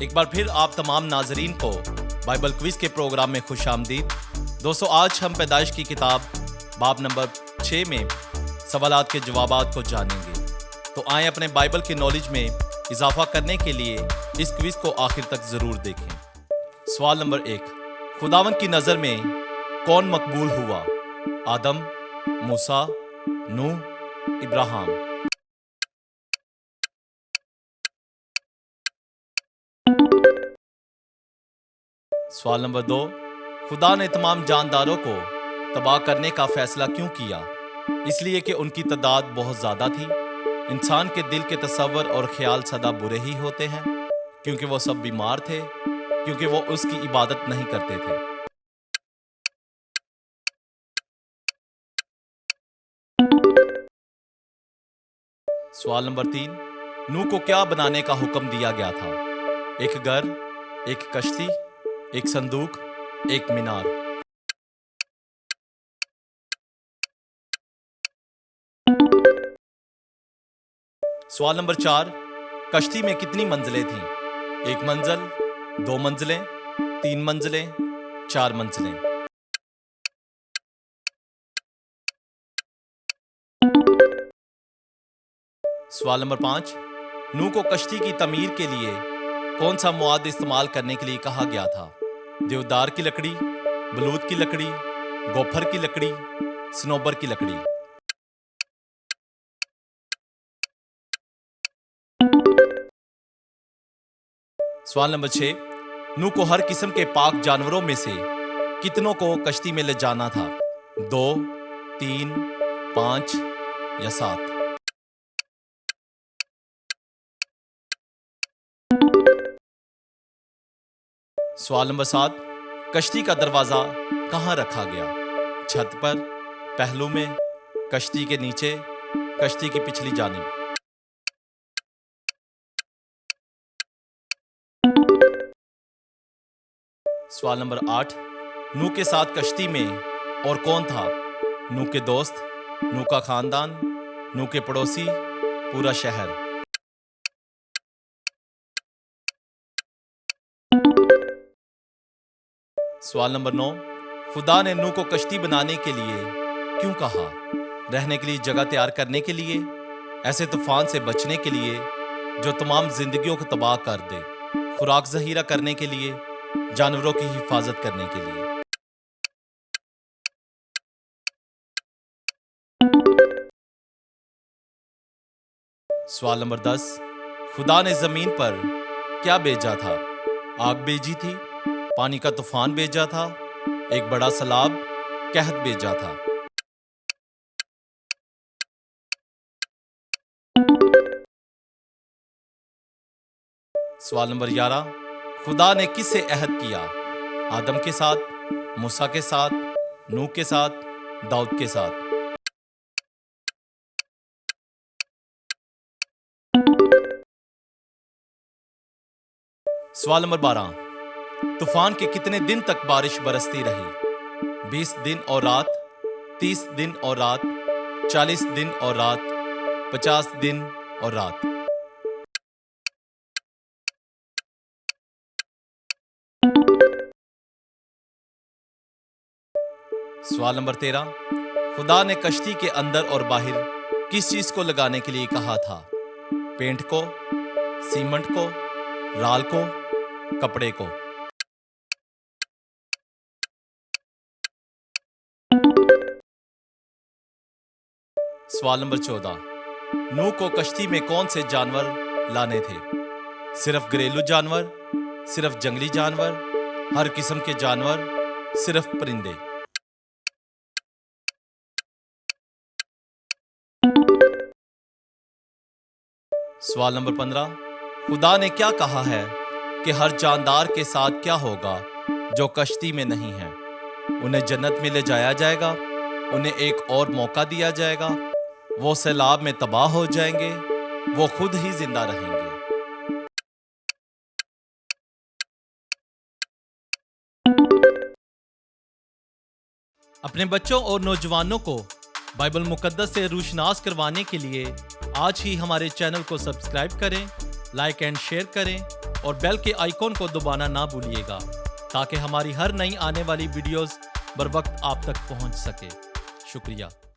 ایک بار پھر آپ تمام ناظرین کو بائبل کوئز کے پروگرام میں خوش آمدید۔ دوستو، آج ہم پیدائش کی کتاب باب نمبر 6 میں سوالات کے جوابات کو جانیں گے۔ تو آئیں اپنے بائبل کے نالج میں اضافہ کرنے کے لیے اس کوئز کو آخر تک ضرور دیکھیں۔ سوال نمبر 1، خداوند کی نظر میں کون مقبول ہوا؟ آدم، موسیٰ، نوح، ابراہیم؟ سوال نمبر 2، خدا نے تمام جانداروں کو تباہ کرنے کا فیصلہ کیوں کیا؟ اس لیے کہ ان کی تعداد بہت زیادہ تھی۔ انسان کے دل کے تصور اور خیال سدا برے ہی ہوتے ہیں، کیونکہ وہ سب بیمار تھے، کیونکہ وہ اس کی عبادت نہیں کرتے تھے۔ سوال نمبر 3، نوح کو کیا بنانے کا حکم دیا گیا تھا؟ ایک گھر، ایک کشتی، ایک صندوق، ایک مینار؟ سوال نمبر 4، کشتی میں کتنی منزلیں تھیں؟ 1 منزل، 2 منزلیں، 3 منزلیں، 4 منزلیں؟ سوال نمبر 5، نوح کو کشتی کی تعمیر کے لیے کون سا مواد استعمال کرنے کے لیے کہا گیا تھا؟ دیودار کی لکڑی، بلوط کی لکڑی، گوپھر کی لکڑی، سنوبر کی لکڑی؟ سوال نمبر 6، نوح کو ہر قسم کے پاک جانوروں میں سے کتنوں کو کشتی میں لے جانا تھا؟ 2، 3، 5 یا 7؟ سوال نمبر 7، کشتی کا دروازہ کہاں رکھا گیا؟ چھت پر، پہلو میں، کشتی کے نیچے، کشتی کی پچھلی جانب؟ سوال نمبر 8، نوح کے ساتھ کشتی میں اور کون تھا؟ نوح کے دوست، نوح کا خاندان، نوح کے پڑوسی، پورا شہر؟ سوال نمبر 9، خدا نے نوح کو کشتی بنانے کے لیے کیوں کہا؟ رہنے کے لیے جگہ تیار کرنے کے لیے، ایسے طوفان سے بچنے کے لیے جو تمام زندگیوں کو تباہ کر دے، خوراک ذخیرہ کرنے کے لیے، جانوروں کی حفاظت کرنے کے لیے؟ سوال نمبر 10، خدا نے زمین پر کیا بھیجا تھا؟ آگ بھیجی تھی، پانی کا طوفان بھیجا تھا، ایک بڑا سیلاب، قحط بھیجا تھا؟ سوال نمبر 11، خدا نے کس سے عہد کیا؟ آدم کے ساتھ، موسیٰ کے ساتھ، نوح کے ساتھ، داؤد کے ساتھ؟ سوال نمبر 12، طوفان کے کتنے دن تک بارش برستی رہی؟ 20 دن اور رات، 30 دن اور رات، 40 دن اور رات، 50 دن اور رات؟ سوال نمبر 13، خدا نے کشتی کے اندر اور باہر کس چیز کو لگانے کے لیے کہا تھا؟ پینٹ کو، سیمنٹ کو، رال کو، کپڑے کو؟ سوال نمبر 14، نوح کو کشتی میں کون سے جانور لانے تھے؟ صرف گھریلو جانور، صرف جنگلی جانور، ہر قسم کے جانور، صرف پرندے؟ سوال نمبر 15، خدا نے کیا کہا ہے کہ ہر جاندار کے ساتھ کیا ہوگا جو کشتی میں نہیں ہے؟ انہیں جنت میں لے جایا جائے گا، انہیں ایک اور موقع دیا جائے گا، وہ سیلاب میں تباہ ہو جائیں گے، وہ خود ہی زندہ رہیں گے؟ اپنے بچوں اور نوجوانوں کو بائبل مقدس سے روشناس کروانے کے لیے آج ہی ہمارے چینل کو سبسکرائب کریں لائک اینڈ شیئر کریں اور بیل کے آئیکن کو دبانا نہ بھولیے گا تاکہ ہماری ہر نئی آنے والی ویڈیوز بر وقت آپ تک پہنچ سکے۔ شکریہ۔